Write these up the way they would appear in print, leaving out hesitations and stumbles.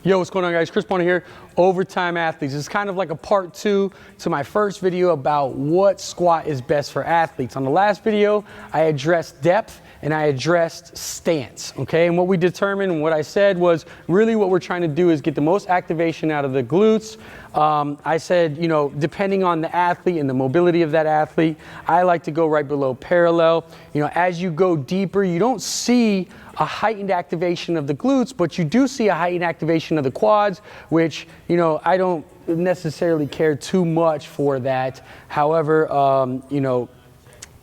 Yo, what's going on, guys? Chris Bonner here, Overtime Athletes. It's kind of like a part 2 to my first video about what squat is best for athletes. On the last video, I addressed depth and I addressed stance, okay? And what we determined and what I said was really what we're trying to do is get the most activation out of the glutes. I said, you know, depending on the athlete and the mobility of that athlete, I like to go right below parallel. You know, as you go deeper, you don't see a heightened activation of the glutes, but you do see a heightened activation of the quads, which, you know, I don't necessarily care too much for that. However, you know,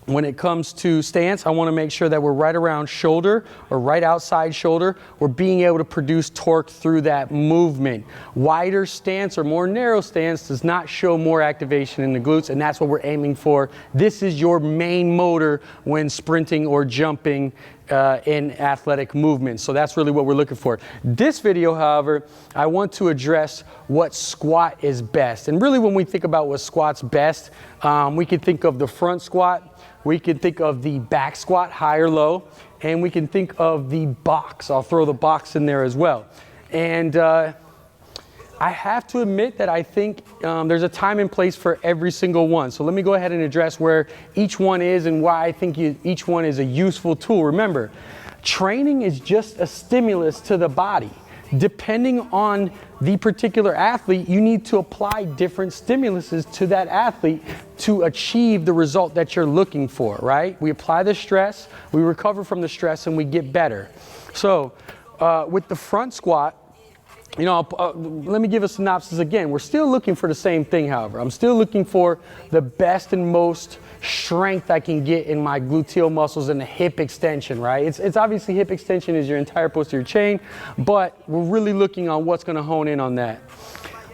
when it comes to stance, I want to make sure that we're right around shoulder or right outside shoulder. We're being able to produce torque through that movement. Wider stance or more narrow stance does not show more activation in the glutes, and that's what we're aiming for. This is your main motor when sprinting or jumping in athletic movements. So that's really what we're looking for. This video, however, I want to address what squat is best. And really when we think about what squat's best, we can think of the front squat, we can think of the back squat, high or low, and we can think of the box. I'll throw the box in there as well. And I have to admit that I think there's a time and place for every single one. So let me go ahead and address where each one is and why I think each one is a useful tool. Remember, training is just a stimulus to the body. Depending on the particular athlete, you need to apply different stimuluses to that athlete to achieve the result that you're looking for, right? We apply the stress, we recover from the stress, and we get better. So with the front squat, you know, let me give a synopsis again. We're still looking for the same thing, however. I'm still looking for the best and most strength I can get in my gluteal muscles and the hip extension, right? It's obviously hip extension is your entire posterior chain, but we're really looking on what's going to hone in on that.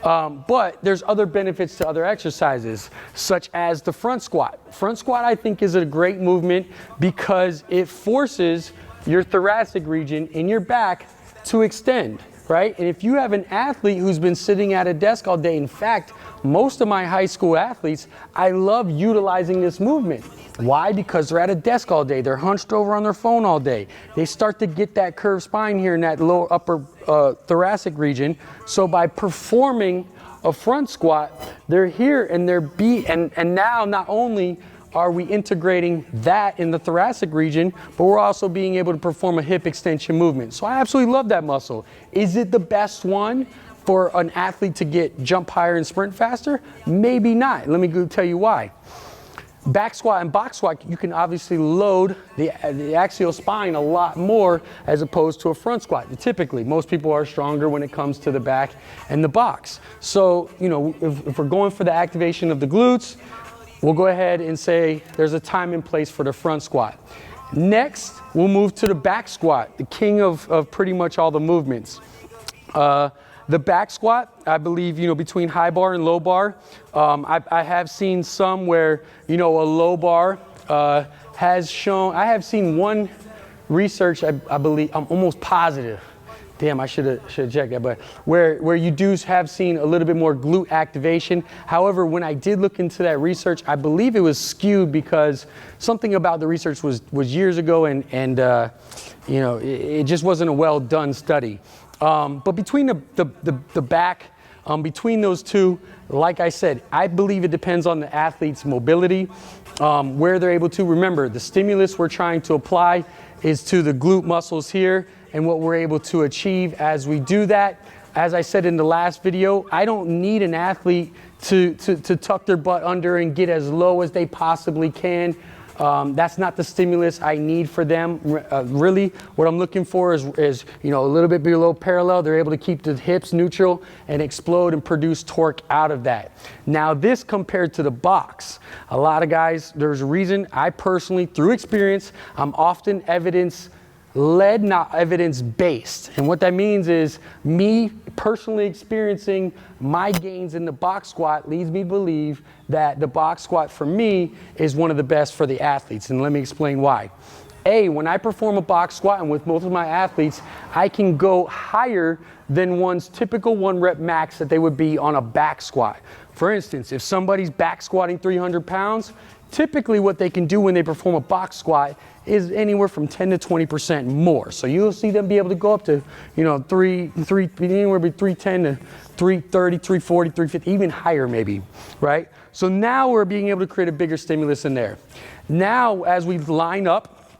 But there's other benefits to other exercises, such as the front squat. Front squat, I think, is a great movement because it forces your thoracic region in your back to extend. Right? And if you have an athlete who's been sitting at a desk all day, in fact, most of my high school athletes, I love utilizing this movement. Why? Because they're at a desk all day. They're hunched over on their phone all day. They start to get that curved spine here in that lower upper thoracic region. So by performing a front squat, they're here and they're and now not only are we integrating that in the thoracic region, but we're also being able to perform a hip extension movement. So I absolutely love that muscle. Is it the best one for an athlete to jump higher and sprint faster? Maybe not. Let me go tell you why. Back squat and box squat, you can obviously load the axial spine a lot more as opposed to a front squat. Typically, most people are stronger when it comes to the back and the box. So, you know, if we're going for the activation of the glutes, we'll go ahead and say there's a time and place for the front squat. Next, we'll move to the back squat, the king of pretty much all the movements. The back squat, I believe, you know, between high bar and low bar, I have seen some where, you know, a low bar has shown, I have seen one research, I believe, I'm almost positive. Damn, I should have checked that, but where you do have seen a little bit more glute activation. However, when I did look into that research, I believe it was skewed because something about the research was years ago and you know, it just wasn't a well done study. But between the back, between those two, like I said, I believe it depends on the athlete's mobility, where they're able to. Remember, the stimulus we're trying to apply is to the glute muscles here, and what we're able to achieve as we do that. As I said in the last video, I don't need an athlete to tuck their butt under and get as low as they possibly can. That's not the stimulus I need for them. Really, what I'm looking for is, you know, a little bit below parallel. They're able to keep the hips neutral and explode and produce torque out of that. Now, this compared to the box, a lot of guys, there's a reason I personally, through experience, I'm often evidence-led, not evidence-based. And what that means is me personally experiencing my gains in the box squat leads me to believe that the box squat for me is one of the best for the athletes. And let me explain why. When I perform a box squat and with most of my athletes, I can go higher than one's typical 1 rep max that they would be on a back squat. For instance, if somebody's back squatting 300 pounds, typically what they can do when they perform a box squat is anywhere from 10 to 20% more. So you'll see them be able to go up to, you know, anywhere between 310 to 330, 340, 350, even higher maybe, right? So now we're being able to create a bigger stimulus in there. Now, as we line up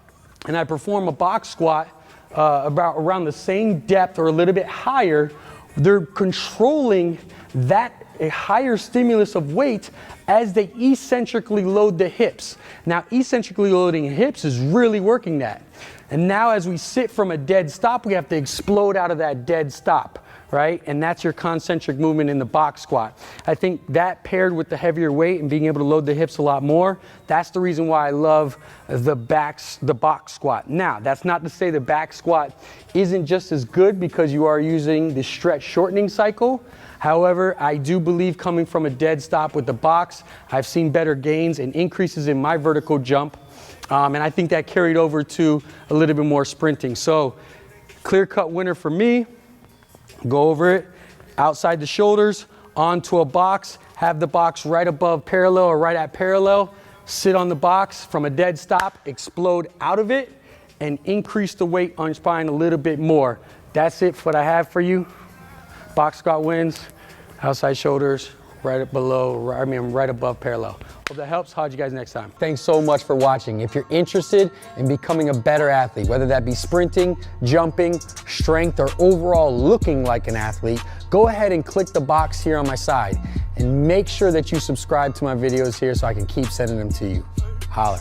and I perform a box squat around the same depth or a little bit higher, they're controlling that a higher stimulus of weight as they eccentrically load the hips. Now, eccentrically loading hips is really working that. And now as we sit from a dead stop, we have to explode out of that dead stop, right? And that's your concentric movement in the box squat. I think that paired with the heavier weight and being able to load the hips a lot more, that's the reason why I love the box squat. Now, that's not to say the back squat isn't just as good because you are using the stretch shortening cycle. However, I do believe coming from a dead stop with the box, I've seen better gains and increases in my vertical jump. And I think that carried over to a little bit more sprinting. So clear-cut winner for me. Go over it, outside the shoulders, onto a box, have the box right above parallel or right at parallel, sit on the box from a dead stop, explode out of it, and increase the weight on your spine a little bit more. That's it for what I have for you. Box squat wins, outside shoulders, right above parallel. Hope that helps. I'll see you guys next time. Thanks so much for watching. If you're interested in becoming a better athlete, whether that be sprinting, jumping, strength, or overall looking like an athlete, go ahead and click the box here on my side and make sure that you subscribe to my videos here so I can keep sending them to you. Holler.